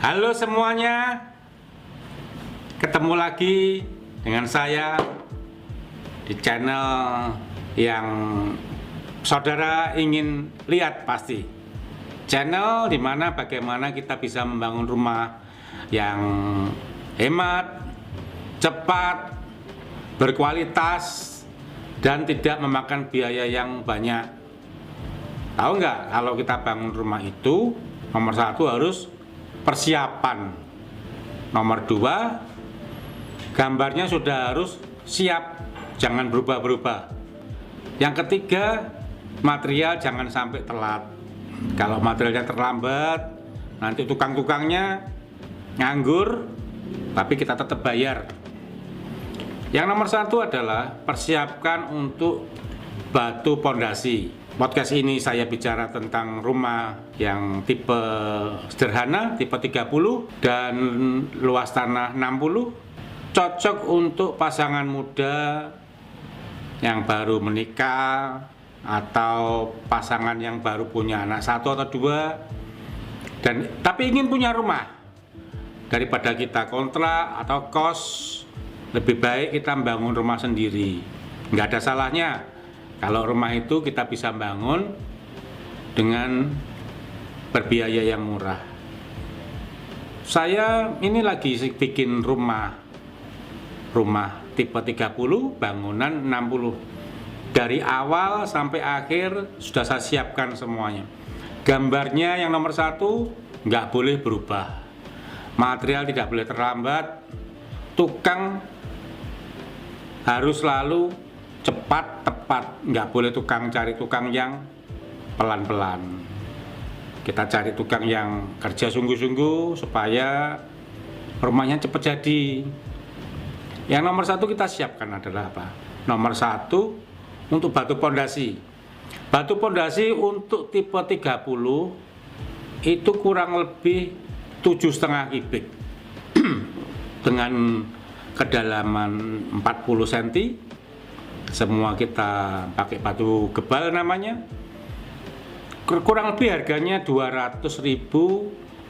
Halo semuanya, ketemu lagi dengan saya di channel yang saudara ingin lihat pasti. Channel dimana bagaimana kita bisa membangun rumah yang hemat, cepat, berkualitas, dan tidak memakan biaya yang banyak. Tahu nggak, kalau kita bangun rumah itu nomor satu harus persiapan, nomor dua gambarnya sudah harus siap, jangan berubah-berubah. Yang ketiga, material jangan sampai telat. Kalau materialnya terlambat, nanti tukang-tukangnya nganggur, tapi kita tetap bayar. Yang nomor satu adalah persiapkan untuk batu pondasi. Podcast ini saya bicara tentang rumah yang tipe sederhana, tipe 30 dan luas tanah 60. Cocok untuk pasangan muda yang baru menikah atau pasangan yang baru punya anak satu atau dua tapi ingin punya rumah. Daripada kita kontrak atau kos, lebih baik kita membangun rumah sendiri. Nggak ada salahnya kalau rumah itu kita bisa bangun dengan berbiaya yang murah. Saya ini lagi bikin rumah tipe 30, bangunan 60. Dari awal sampai akhir sudah saya siapkan semuanya. Gambarnya yang nomor satu nggak boleh berubah. Material tidak boleh terlambat. Tukang harus selalu cepat, tepat, nggak boleh cari tukang yang pelan-pelan. Kita cari tukang yang kerja sungguh-sungguh supaya rumahnya cepat jadi. Yang nomor satu kita siapkan adalah apa? Nomor satu untuk batu pondasi. Batu pondasi untuk tipe 30 itu kurang lebih 7,5 kubik dengan kedalaman 40 cm. Semua kita pakai batu gebal namanya. Kurang lebih harganya 200.000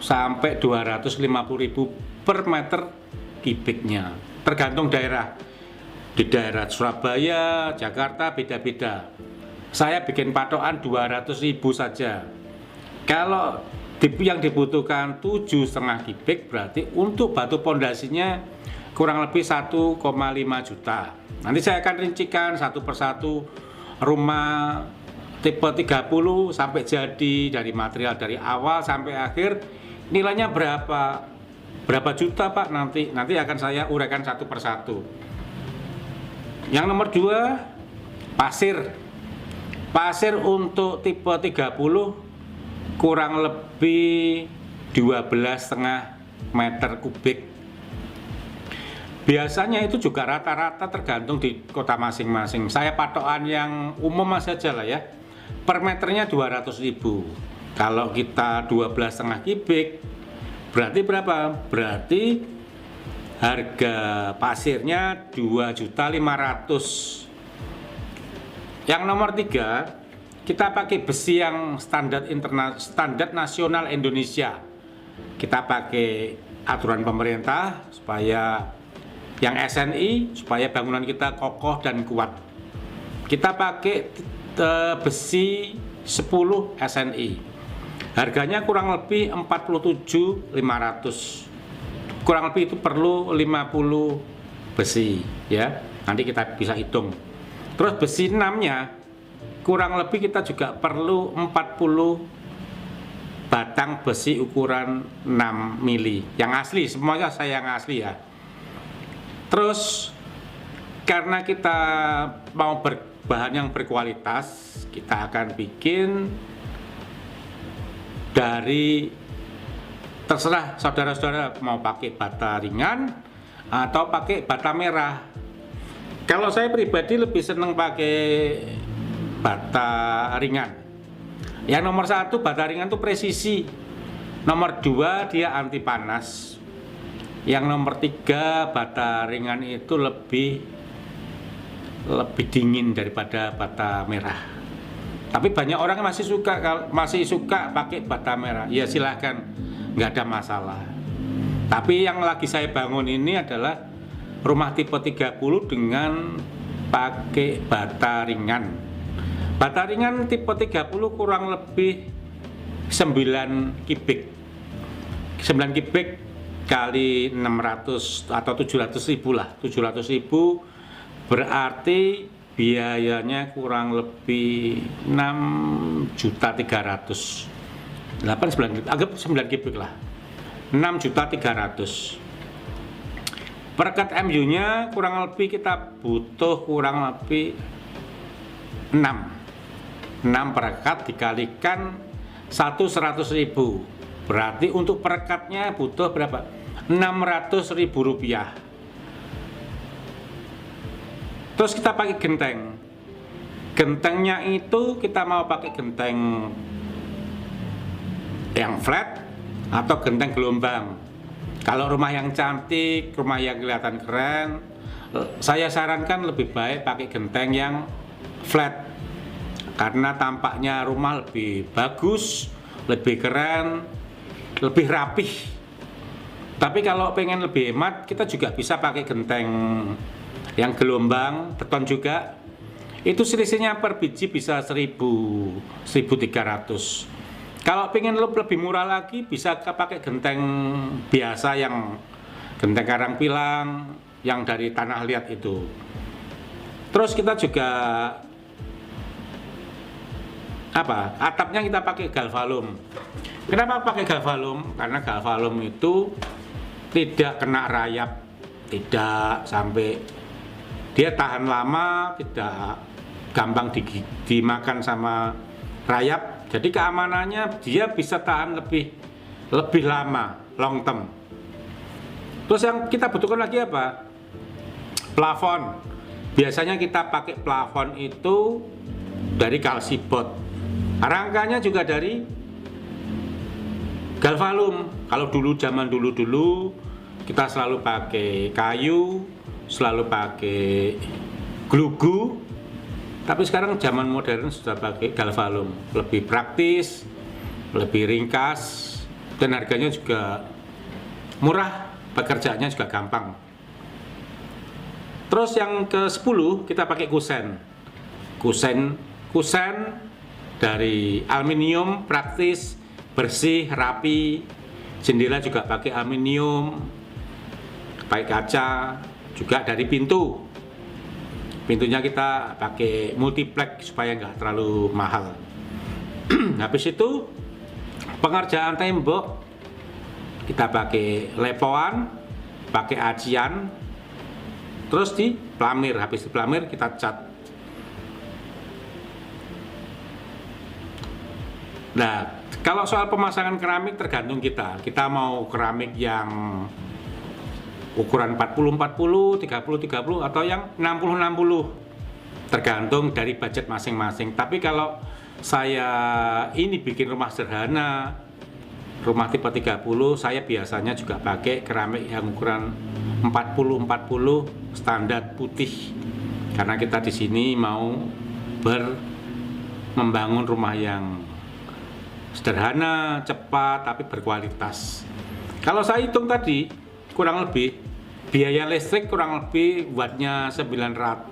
sampai 250.000 per meter kubiknya. Tergantung daerah. Di daerah Surabaya, Jakarta beda-beda. Saya bikin patokan 200.000 saja. Kalau yang dibutuhkan 7,5 kubik, berarti untuk batu pondasinya kurang lebih 1,5 juta. Nanti saya akan rincikan satu persatu rumah tipe 30 sampai jadi, dari material dari awal sampai akhir nilainya berapa juta Pak, nanti akan saya uraikan satu persatu. Yang nomor dua, pasir untuk tipe 30 kurang lebih 12,5 meter kubik. Biasanya itu juga rata-rata tergantung di kota masing-masing. Saya patokan yang umum saja lah ya. Per meternya 200.000. Kalau kita 12,5 kubik, berarti berapa? Berarti harga pasirnya 2.500.000. Yang nomor tiga, kita pakai besi yang standar nasional Indonesia. Kita pakai aturan pemerintah supaya yang SNI, supaya bangunan kita kokoh dan kuat. Kita pakai besi 10 SNI. Harganya kurang lebih 47.500. Kurang lebih itu perlu 50 besi ya. Nanti kita bisa hitung. Terus besi 6-nya kurang lebih kita juga perlu 40 batang besi ukuran 6 mili. Yang asli, semuanya saya yang asli ya. Terus karena kita mau bahan yang berkualitas, kita akan bikin dari, terserah saudara-saudara mau pakai bata ringan atau pakai bata merah. Kalau saya pribadi lebih senang pakai bata ringan. Yang nomor satu, bata ringan itu presisi. Nomor dua, dia anti panas. Yang nomor tiga, bata ringan itu lebih dingin daripada bata merah. Tapi banyak orang masih suka pakai bata merah. Ya silahkan, nggak ada masalah. Tapi yang lagi saya bangun ini adalah rumah tipe 30 dengan pakai bata ringan. Bata ringan tipe 30 kurang lebih 9 kubik. 9 kubik kali 600 atau 700 ribu lah. 700 ribu berarti biayanya kurang lebih 6.300.000. 8 9 anggap 9 kubik lah. 6.300.000. Perekat MU-nya kurang lebih kita butuh kurang lebih 6 perekat dikalikan 100.000. Berarti untuk perekatnya butuh berapa? 600.000 rupiah. Terus kita pakai genteng. Gentengnya itu kita mau pakai genteng yang flat atau genteng gelombang. Kalau rumah yang cantik, rumah yang kelihatan keren, saya sarankan lebih baik pakai genteng yang flat, karena tampaknya rumah lebih bagus, lebih keren, lebih rapih. Tapi kalau pengen lebih hemat, kita juga bisa pakai genteng yang gelombang, beton juga. Itu selisihnya per biji bisa 1.000, 1.300. Kalau pengen lebih murah lagi, bisa pakai genteng biasa yang genteng karang pilang yang dari tanah liat itu. Terus kita juga atapnya kita pakai galvalum. Kenapa pakai galvalum? Karena galvalum itu tidak kena rayap, tidak sampai, dia tahan lama, tidak gampang dimakan sama rayap. Jadi keamanannya dia bisa tahan lebih lama, long term. Terus yang kita butuhkan lagi apa? Plafon. Biasanya kita pakai plafon itu dari kalsibot. Rangkanya juga dari galvalum. Kalau zaman dulu kita selalu pakai kayu, selalu pakai glugu. Tapi sekarang zaman modern sudah pakai galvalum, lebih praktis, lebih ringkas, dan harganya juga murah, pekerjaannya juga gampang. Terus yang ke-10 kita pakai kusen. Kusen dari aluminium, praktis, bersih, rapi. Jendela juga pakai aluminium, pakai kaca, juga dari pintu. Pintunya kita pakai multiplex supaya nggak terlalu mahal. Habis itu pengerjaan tembok kita pakai lepoan, pakai acian, terus di pelamir. Habis di pelamir kita cat. Nah, kalau soal pemasangan keramik tergantung kita. Kita mau keramik yang ukuran 40-40, 30-30 atau yang 60-60, tergantung dari budget masing-masing. Tapi kalau saya ini bikin rumah sederhana, rumah tipe 30, saya biasanya juga pakai keramik yang ukuran 40-40 standar putih, karena kita di sini mau membangun rumah yang sederhana, cepat, tapi berkualitas. Kalau saya hitung tadi, kurang lebih biaya listrik kurang lebih wattnya 900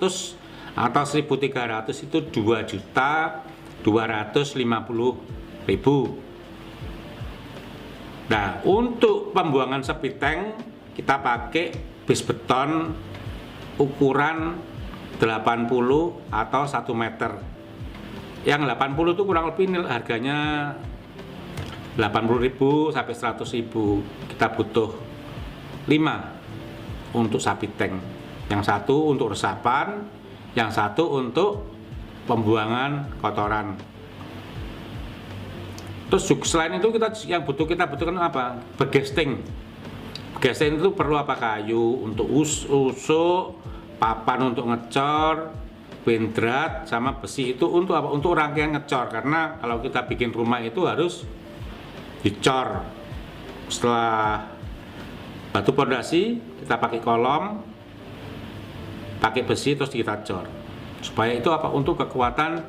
atau 1.300 itu 2.250.000. Nah, untuk pembuangan septic tank kita pakai base beton ukuran 80 atau 1 meter. Yang 80 itu kurang lebih harganya 80.000 sampai 100.000. Kita butuh 5 untuk septic tank. Yang satu untuk resapan, yang satu untuk pembuangan kotoran. Terus selain itu kita butuhkan apa? Begesting. Begesting itu perlu apa? Kayu untuk usuk, papan untuk ngecor, bendrat sama besi itu untuk apa? Untuk rangkaian ngecor, karena kalau kita bikin rumah itu harus dicor. Setelah batu pondasi kita pakai kolom, pakai besi, terus kita cor supaya itu apa? Untuk kekuatan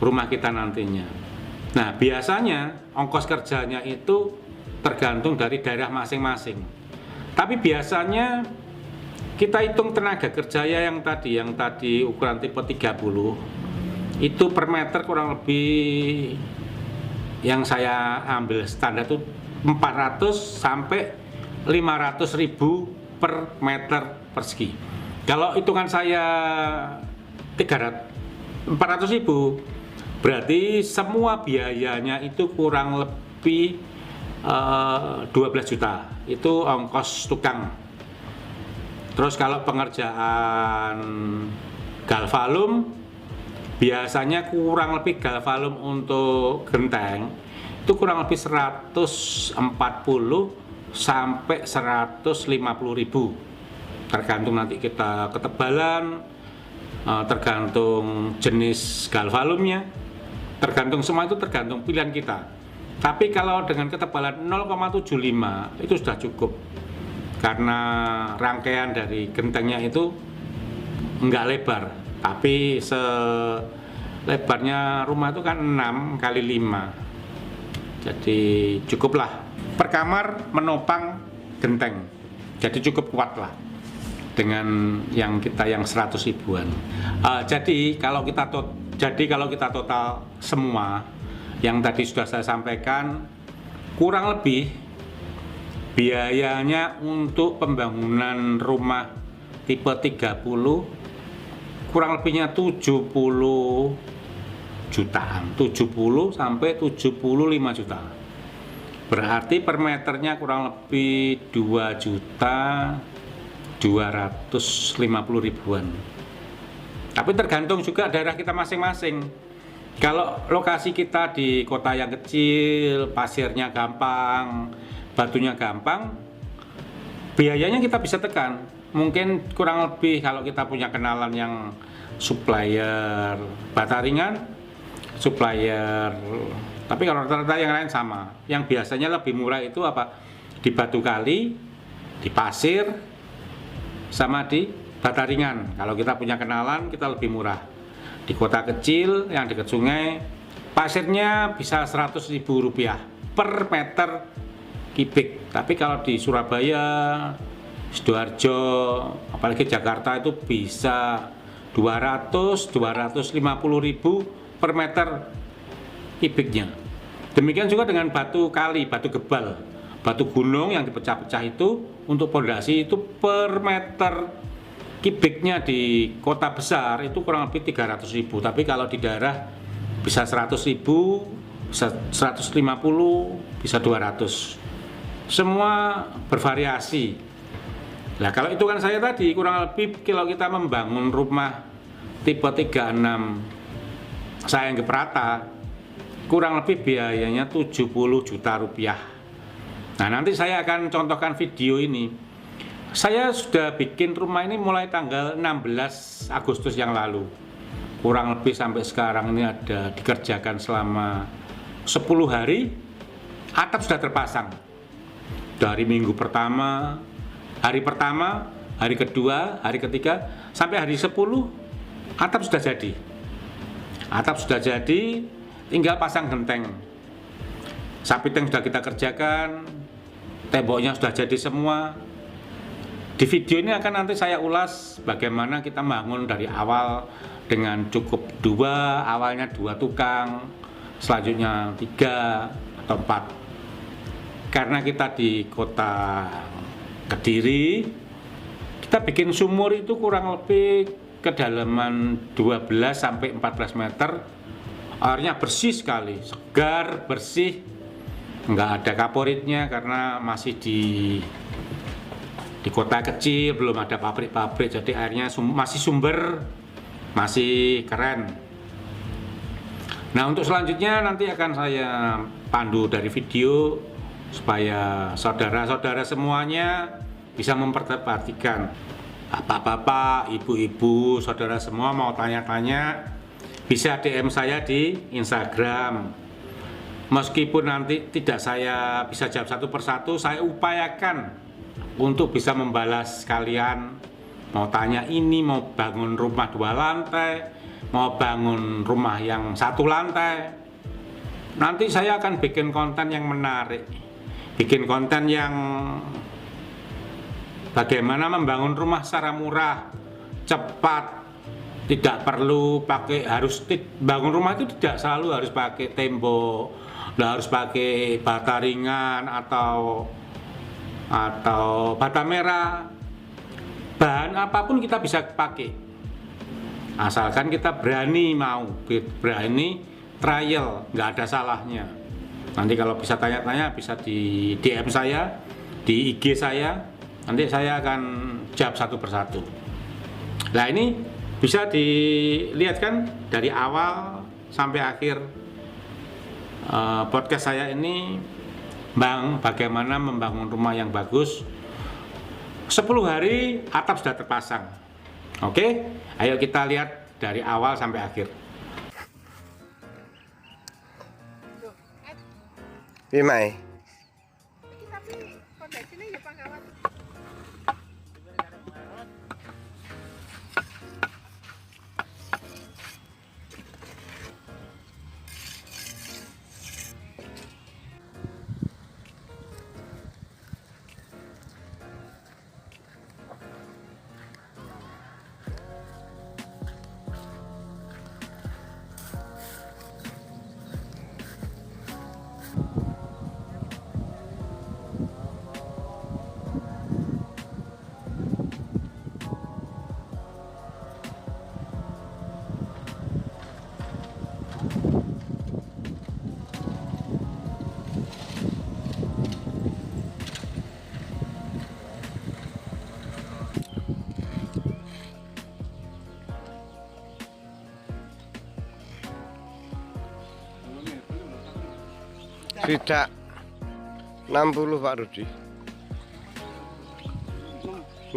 rumah kita nantinya. Nah, biasanya ongkos kerjanya itu tergantung dari daerah masing-masing. Tapi biasanya kita hitung tenaga kerja yang tadi ukuran tipe 30 itu per meter kurang lebih, yang saya ambil standar itu 400 sampai 500 ribu per meter persegi. Kalau hitungan saya 400 ribu, berarti semua biayanya itu kurang lebih 12 juta. Itu ongkos tukang. Terus kalau pengerjaan galvalum, biasanya kurang lebih galvalum untuk genteng itu kurang lebih 140 sampai 150 ribu, tergantung nanti kita ketebalan, tergantung jenis galvalumnya, tergantung semua itu tergantung pilihan kita. Tapi kalau dengan ketebalan 0,75 itu sudah cukup, karena rangkaian dari gentengnya itu enggak lebar, tapi lebarnya rumah itu kan 6 kali 5, jadi cukuplah per kamar menopang genteng, jadi cukup kuat lah dengan yang 100 ribuan. Jadi kalau kita total semua yang tadi sudah saya sampaikan, kurang lebih biayanya untuk pembangunan rumah tipe 30 kurang lebihnya 70 jutaan, 70 sampai 75 juta. Berarti per meternya kurang lebih 2 juta 250 ribuan. Tapi tergantung juga daerah kita masing-masing. Kalau lokasi kita di kota yang kecil, pasirnya gampang, batunya gampang, biayanya kita bisa tekan. Mungkin kurang lebih kalau kita punya kenalan yang supplier bata ringan, supplier, tapi kalau rata-rata yang lain sama. Yang biasanya lebih murah itu apa? Di batu kali, di pasir, sama di bata ringan. Kalau kita punya kenalan, kita lebih murah. Di kota kecil yang dekat sungai, pasirnya bisa 100 ribu rupiah per meter kubik. Tapi kalau di Surabaya, Sidoarjo, apalagi Jakarta itu bisa 200-250 ribu per meter kubiknya. Demikian juga dengan batu kali, batu gebal, batu gunung yang dipecah-pecah itu untuk pondasi itu per meter kubiknya di kota besar itu kurang lebih 300 ribu. Tapi kalau di daerah bisa 100 ribu, bisa 150, bisa 200. Semua bervariasi. Nah, kalau hitungan saya tadi kurang lebih kalau kita membangun rumah tipe 36 sayang Geprata, kurang lebih biayanya 70 juta rupiah. Nah, nanti saya akan contohkan video ini. Saya sudah bikin rumah ini mulai tanggal 16 Agustus yang lalu. Kurang lebih sampai sekarang ini ada dikerjakan selama 10 hari. Atap sudah terpasang. Dari minggu pertama, hari pertama, hari kedua, hari ketiga, sampai hari 10, atap sudah jadi. Atap sudah jadi, tinggal pasang genteng. Sapiting sudah kita kerjakan, temboknya sudah jadi semua. Di video ini akan nanti saya ulas bagaimana kita bangun dari awal dengan cukup awalnya dua tukang, selanjutnya 3 atau 4. Karena kita di kota Kediri, kita bikin sumur itu kurang lebih kedalaman 12 sampai 14 meter. Airnya bersih sekali, segar, bersih, nggak ada kaporitnya karena masih di kota kecil, belum ada pabrik-pabrik, jadi airnya masih sumber, masih keren. Nah, untuk selanjutnya nanti akan saya pandu dari video supaya saudara-saudara semuanya bisa memperhatikan. Bapak-bapak, ibu-ibu, saudara semua mau tanya-tanya, bisa DM saya di Instagram. Meskipun nanti tidak saya bisa jawab satu persatu, saya upayakan untuk bisa membalas kalian. Mau tanya ini, mau bangun rumah 2 lantai, mau bangun rumah yang 1 lantai, nanti saya akan bikin konten yang menarik, bikin konten yang bagaimana membangun rumah secara murah, cepat, tidak perlu pakai bangun rumah itu tidak selalu harus pakai tembok, tidak harus pakai bata ringan atau bata merah. Bahan apapun kita bisa pakai, asalkan kita berani trial, nggak ada salahnya. Nanti kalau bisa tanya-tanya bisa di DM saya, di IG saya, nanti saya akan jawab satu persatu. Nah ini bisa dilihat kan dari awal sampai akhir podcast saya ini, bagaimana membangun rumah yang bagus. 10 hari atap sudah terpasang. Oke, ayo kita lihat dari awal sampai akhir. Gimana? Tidak 60 Pak Rudi.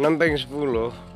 6 ping 10.